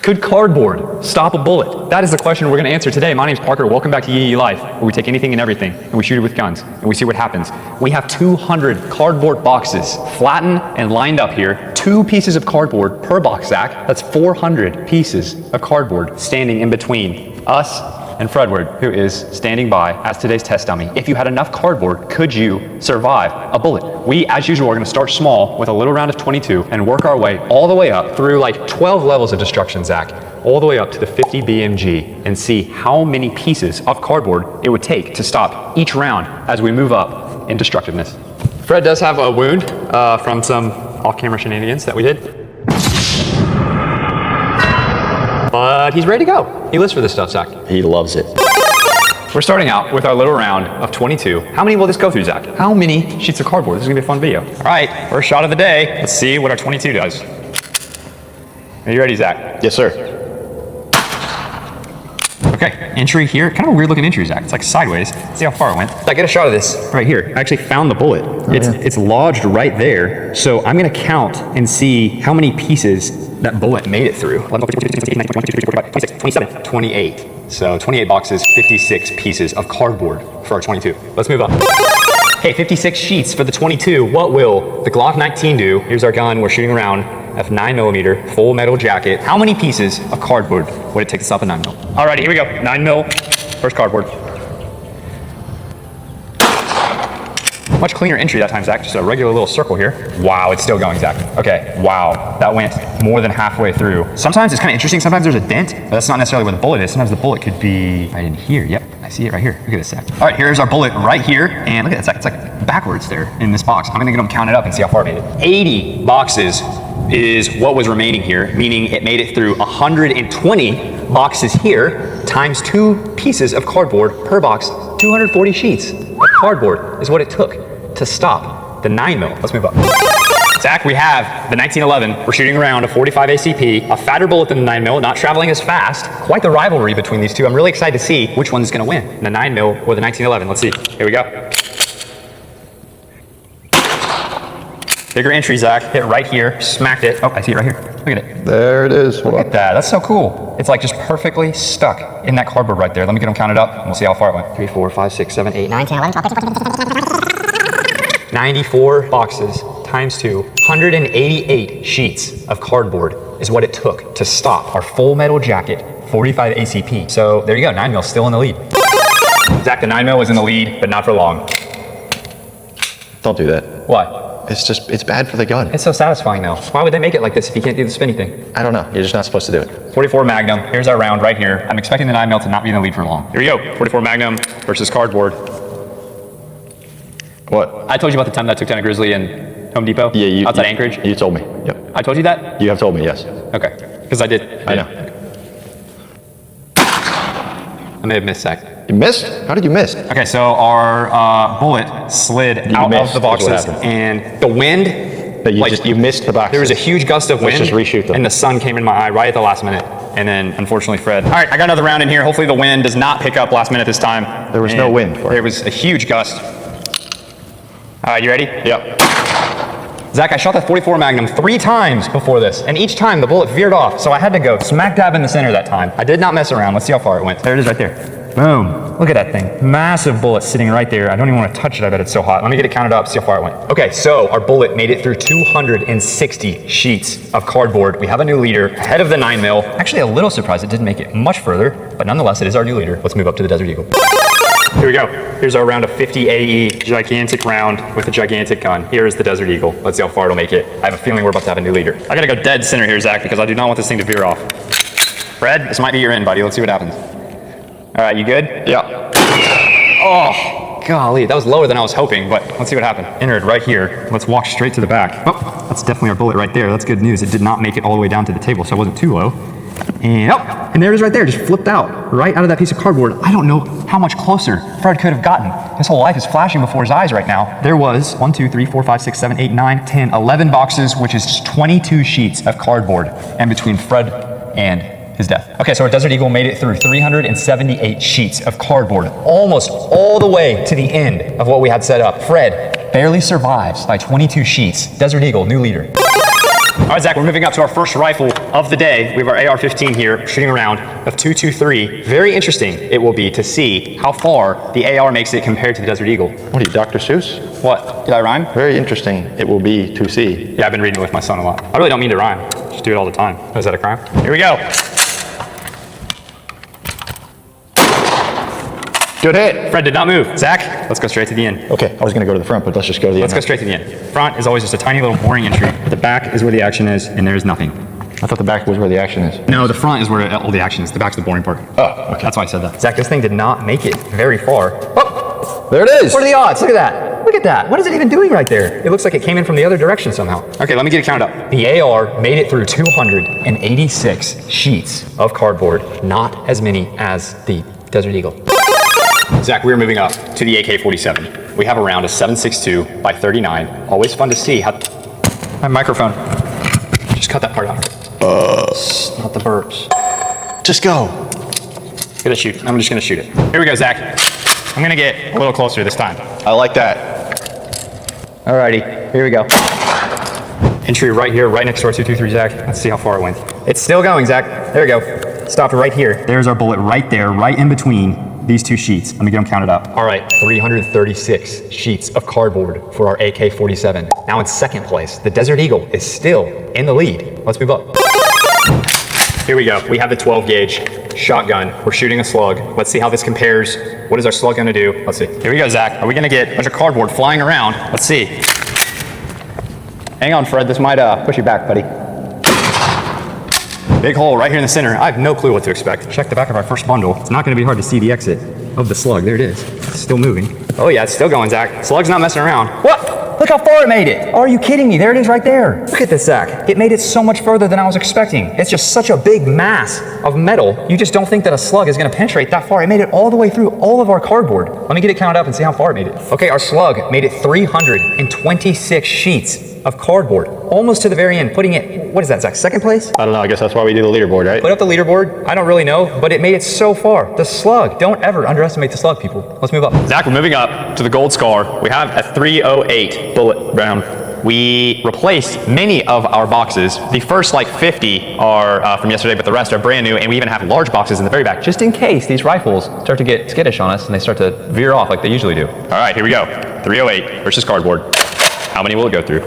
Could cardboard stop a bullet? That is the question we're going to answer today. My name is Parker. Welcome back to Yee Life, where we take anything and everything and we shoot it with guns and we see what happens. We have 200 cardboard boxes flattened and lined up here. 2 pieces of cardboard per box, Zach. That's 400 pieces of cardboard standing in between us and Fredward, who is standing by as today's test dummy. If you had enough cardboard, could you survive a bullet? We, as usual, are going to start small with a little round of 22 and work our way all the way up through like 12 levels of destruction, Zach, all the way up to the 50 BMG and see how many pieces of cardboard it would take to stop each round as we move up in destructiveness. Fred does have a wound from some off-camera shenanigans that we did. But he's ready to go. He lives for this stuff, Zach. He loves it. We're starting out with our little round of 22. How many will this go through, Zach? How many sheets of cardboard? This is gonna be a fun video. All right, first shot of the day. Let's see what our 22 does. Are you ready, Zach? Yes, sir. Okay, entry here. Kind of a weird looking entry, Zach. It's like sideways. Let's see how far it went. I get a shot of this right here. I actually found the bullet. It's lodged right there. So I'm gonna count and see how many pieces that bullet made it through. 27, 28. So 28 boxes, 56 pieces of cardboard for our 22. Let's move on. Hey, 56 sheets for the 22. What will the Glock 19 do? Here's our gun. We're shooting around. F 9mm, full metal jacket. How many pieces of cardboard would it take to stop a 9mm? Alrighty, here we go. 9mm, first cardboard. Much cleaner entry that time, Zach. Just a regular little circle here. Wow, it's still going, Zach. Okay, wow, that went more than halfway through. Sometimes it's kind of interesting. Sometimes there's a dent, but that's not necessarily where the bullet is. Sometimes the bullet could be right in here. Yep, I see it right here. Look at this, Zach. All right, here's our bullet right here. And look at that, Zach. It's like backwards there in this box. I'm gonna get them counted up and see how far it made it. 80 boxes is what was remaining here, meaning it made it through 120 boxes here, times 2 pieces of cardboard per box. 240 sheets of cardboard is what it took to stop the 9mm. Let's move up. Zach, we have the 1911. We're shooting around a 45 ACP, a fatter bullet than the 9mm, not traveling as fast. Quite the rivalry between these two. I'm really excited to see which one's gonna win, the 9mm or the 1911. Let's see. Here we go. Bigger entry, Zach. Hit right here, smacked it. Oh, I see it right here. Look at it. There it is. Look at that. That's so cool. It's like just perfectly stuck in that cardboard right there. Let me get them counted up and we'll see how far it went. 3, 4, 5, 6, 7, 8, 9, 10, 11, 12, 13, 94 boxes times 2, 188 sheets of cardboard is what it took to stop our full metal jacket 45 ACP. So there you go, 9mm still in the lead. Zach, the 9mm was in the lead, but not for long. Don't do that. What? It's bad for the gun. It's so satisfying though. Why would they make it like this if you can't do the spinny thing? I don't know. You're just not supposed to do it. 44 Magnum. Here's our round right here. I'm expecting the 9mm to not be in the lead for long. Here we go. 44 Magnum versus cardboard. What? I told you about the time that I took down a grizzly in Home Depot? Yeah, outside Anchorage? You told me. Yep. I told you that? You have told me, yes. Okay. Because I did. I know. I may have missed, Zach. You missed? How did you miss? Okay, so our bullet slid out of the boxes, and the wind. You missed the boxes. There was a huge gust of wind. Let's just reshoot them. And the sun came in my eye right at the last minute. And then, unfortunately, Fred. All right, I got another round in here. Hopefully the wind does not pick up last minute this time. There was no wind. There was a huge gust. All right, you ready? Yep. Zach, I shot that 44 Magnum 3 times before this, and each time the bullet veered off, so I had to go smack dab in the center that time. I did not mess around. Let's see how far it went. There it is right there. Boom. Look at that thing. Massive bullet sitting right there. I don't even want to touch it. I bet it's so hot. Let me get it counted up, see how far it went. Okay, so our bullet made it through 260 sheets of cardboard. We have a new leader ahead of the 9mm. Actually, a little surprised it didn't make it much further, but nonetheless, it is our new leader. Let's move up to the Desert Eagle. Here we go. Here's our round of 50 AE, gigantic round with a gigantic gun. Here is the Desert Eagle. Let's see how far it'll make it. I have a feeling we're about to have a new leader. I gotta go dead center here, Zach, because I do not want this thing to veer off. Fred, this might be your end, buddy. Let's see what happens. All right, you good? Yeah. Oh, golly, that was lower than I was hoping, but let's see what happened. Entered right here. Let's walk straight to the back. Oh, that's definitely our bullet right there. That's good news. It did not make it all the way down to the table, so it wasn't too low. And and there it is right there, just flipped out, right out of that piece of cardboard. I don't know how much closer Fred could have gotten. His whole life is flashing before his eyes right now. There was 1, 2, 3, 4, 5, 6, 7, 8, 9, 10, 11 boxes, which is 22 sheets of cardboard in between Fred and his death. Okay, so our Desert Eagle made it through 378 sheets of cardboard, almost all the way to the end of what we had set up. Fred barely survives by 22 sheets. Desert Eagle, new leader. All right, Zach, we're moving up to our first rifle of the day. We have our AR-15 here, shooting a round of 223. Very interesting it will be to see how far the AR makes it compared to the Desert Eagle. What are you, Dr. Seuss? What? Did I rhyme? Very interesting it will be to see. Yeah, I've been reading it with my son a lot. I really don't mean to rhyme. Just do it all the time. Oh, is that a crime? Here we go. Good hit. Fred did not move. Zach, let's go straight to the end. Okay, I was going to go to the front, but let's just go to the Let's end. go straight to the end. Front is always just a tiny little boring entry. The back is where the action is, and there is nothing. I thought the back was where the action is. No, the front is where all the action is. The back's the boring part. Oh, okay. That's why I said that. Zach, this thing did not make it very far. Oh, There it is. what are the odds? Look at that. Look at that. What is it even doing right there? It looks like it came in from the other direction somehow. Okay, let me get it counted up. The AR made it through 286 sheets of cardboard. Not as many as the Desert Eagle. Zach, we're moving up to the AK-47. We have a round of 7.62 by 39. Always fun to see how... My microphone. Just cut that part out. Not the burps. Just go. Gonna shoot. I'm just gonna shoot it. Here we go, Zach. I'm gonna get a little closer this time. I like that. Alrighty, here we go. Entry right here, right next to our 223, Zach. Let's see how far it went. It's still going, Zach. There we go. Stopped right here. There's our bullet right there, right in between these two sheets. Let me get them counted up. All right, 336 sheets of cardboard for our AK-47. Now in second place, the Desert Eagle is still in the lead. Let's move up. Here we go. We have the 12 gauge shotgun. We're shooting a slug. Let's see how this compares. What is our slug gonna do? Let's see. Here we go, Zach. Are we gonna get a bunch of cardboard flying around? Let's see. Hang on, Fred. This might push you back, buddy. Big hole right here in the center. I have no clue what to expect. Check the back of our first bundle. It's not gonna be hard to see the exit of the slug. There it is. It's still moving. Oh yeah, it's still going, Zach. Slug's not messing around. What? Look how far it made it. Are you kidding me? There it is right there. Look at this, Zach. It made it so much further than I was expecting. It's just such a big mass of metal. You just don't think that a slug is gonna penetrate that far. It made it all the way through all of our cardboard. Let me get it counted up and see how far it made it. Okay, our slug made it 326 sheets of cardboard, almost to the very end, putting it, what is that, Zach, second place? I don't know. I guess that's why we do the leaderboard, right? Put up the leaderboard. I don't really know, but it made it so far. The slug. Don't ever underestimate the slug, people. Let's move up. Zach, we're moving up to the gold scar. We have a 308 bullet round. We replaced many of our boxes. The first like 50 are from yesterday, but the rest are brand new, and we even have large boxes in the very back, just in case these rifles start to get skittish on us and they start to veer off like they usually do. All right, here we go. 308 versus cardboard. How many will it go through?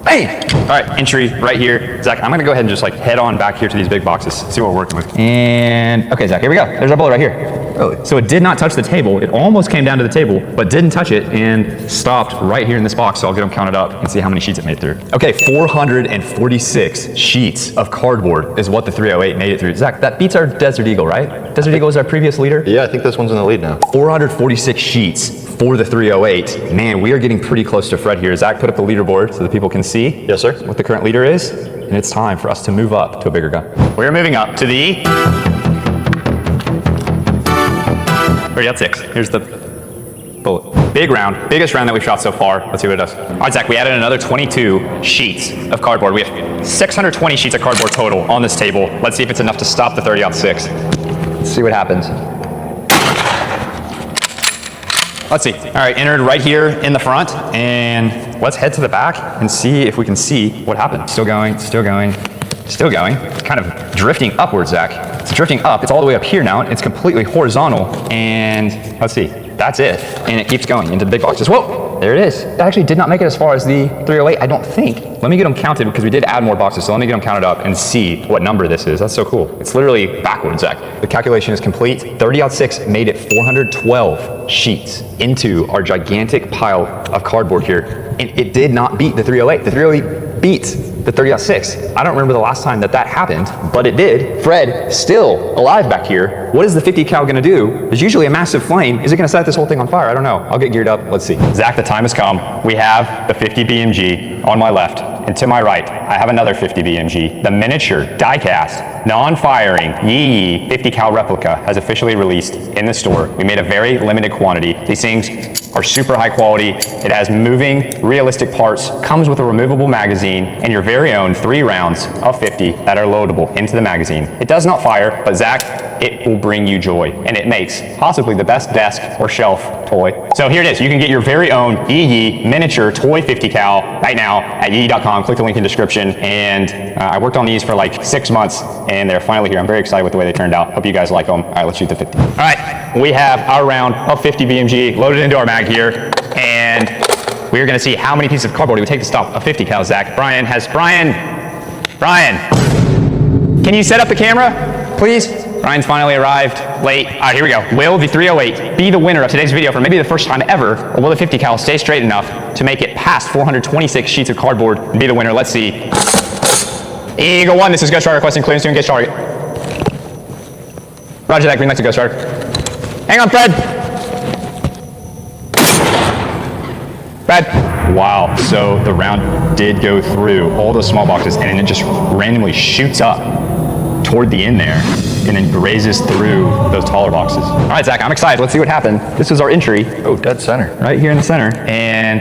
Bang! All right, entry right here. Zach, I'm gonna go ahead and just like head on back here to these big boxes, see what we're working with. And, okay, Zach, here we go. There's our bullet right here. Really? So it did not touch the table. It almost came down to the table, but didn't touch it and stopped right here in this box. So I'll get them counted up and see how many sheets it made through. Okay, 446 sheets of cardboard is what the 308 made it through. Zach, that beats our Desert Eagle, right? Desert Eagle is our previous leader. Yeah, I think this one's in the lead now. 446 sheets for the 308. Man, we are getting pretty close to Fred here. Zach, put up the leaderboard so that people can see Yes, sir. what the current leader is, and it's time for us to move up to a bigger gun. We're moving up to the 306. Here's the bullet. Big round, biggest round that we've shot so far. Let's see what it does. All right, Zach, we added another 22 sheets of cardboard. We have 620 sheets of cardboard total on this table. Let's see if it's enough to stop the 30-06. Let's see what happens. Let's see. All right, entered right here in the front, and let's head to the back and see if we can see what happened. Still going, still going, still going. It's kind of drifting upwards, Zach. It's drifting up. It's all the way up here now. It's completely horizontal, and let's see. That's it, and it keeps going into the big boxes. Whoa, there it is. That actually did not make it as far as the 308, I don't think. Let me get them counted because we did add more boxes, so let me get them counted up and see what number this is. That's so cool. It's literally backwards, Zach. The calculation is complete. 30-06 made it 412 sheets into our gigantic pile of cardboard here, and it did not beat the 308. The 308 beats the 30-06. I don't remember the last time that happened, but it did. Fred, still alive back here. What is the 50 cal gonna do? There's usually a massive flame. Is it gonna set this whole thing on fire? I don't know. I'll get geared up. Let's see. Zach, the time has come. We have the 50 BMG on my left, and to my right, I have another 50 BMG. The miniature, die-cast, non-firing, Yee 50 cal replica has officially released in the store. We made a very limited quantity. These things are super high quality. It has moving, realistic parts, comes with a removable magazine, and your very own 3 rounds of 50 that are loadable into the magazine. It does not fire, but Zach, it will bring you joy, and it makes possibly the best desk or shelf toy. So here it is. You can get your very own Yee miniature toy 50 cal right now at yee.com. Click the link in the description. And I worked on these for like 6 months, and they're finally here. I'm very excited with the way they turned out. Hope you guys like them. All right, let's shoot the 50. All right, we have our round of 50 BMG loaded into our mag here, and we're gonna see how many pieces of cardboard it would take to stop a 50 cal, Zach. Brian, can you set up the camera, please? Brian's finally arrived late. All right, here we go. Will the 308 be the winner of today's video for maybe the first time ever, or will the 50 cal stay straight enough to make it past 426 sheets of cardboard and be the winner? Let's see. Eagle 1, this is Ghost Rider requesting clearance to engage target. Roger that, green light to Ghost Rider. Hang on, Fred. Wow, so the round did go through all those small boxes, and then it just randomly shoots up toward the end there, and then grazes through those taller boxes. All right, Zach, I'm excited. Let's see what happened. This is our entry. Oh, dead center. Right here in the center. And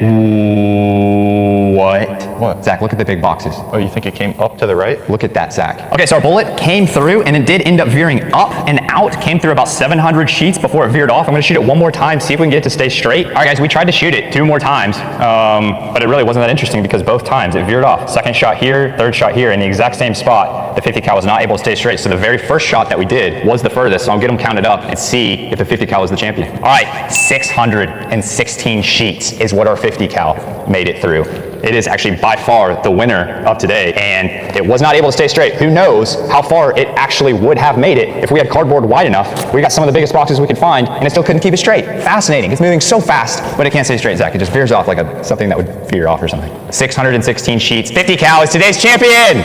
what? What? Zach, look at the big boxes. Oh, you think it came up to the right? Look at that, Zach. Okay, so our bullet came through, and it did end up veering up and out. Came through about 700 sheets before it veered off. I'm gonna shoot it one more time, see if we can get it to stay straight. All right, guys, we tried to shoot it 2 more times, but it really wasn't that interesting because both times it veered off. Second shot here, third shot here, in the exact same spot. The 50 cal was not able to stay straight. So the very first shot that we did was the furthest. So I'll get them counted up and see if the 50 cal is the champion. All right, 616 sheets is what our 50 cal made it through. It is actually by far the winner of today, and it was not able to stay straight. Who knows how far it actually would have made it if we had cardboard wide enough. We got some of the biggest boxes we could find, and it still couldn't keep it straight. Fascinating. It's moving so fast, but it can't stay straight, Zach. It just veers off like something that would veer off or something. 616 sheets. 50 cal is today's champion.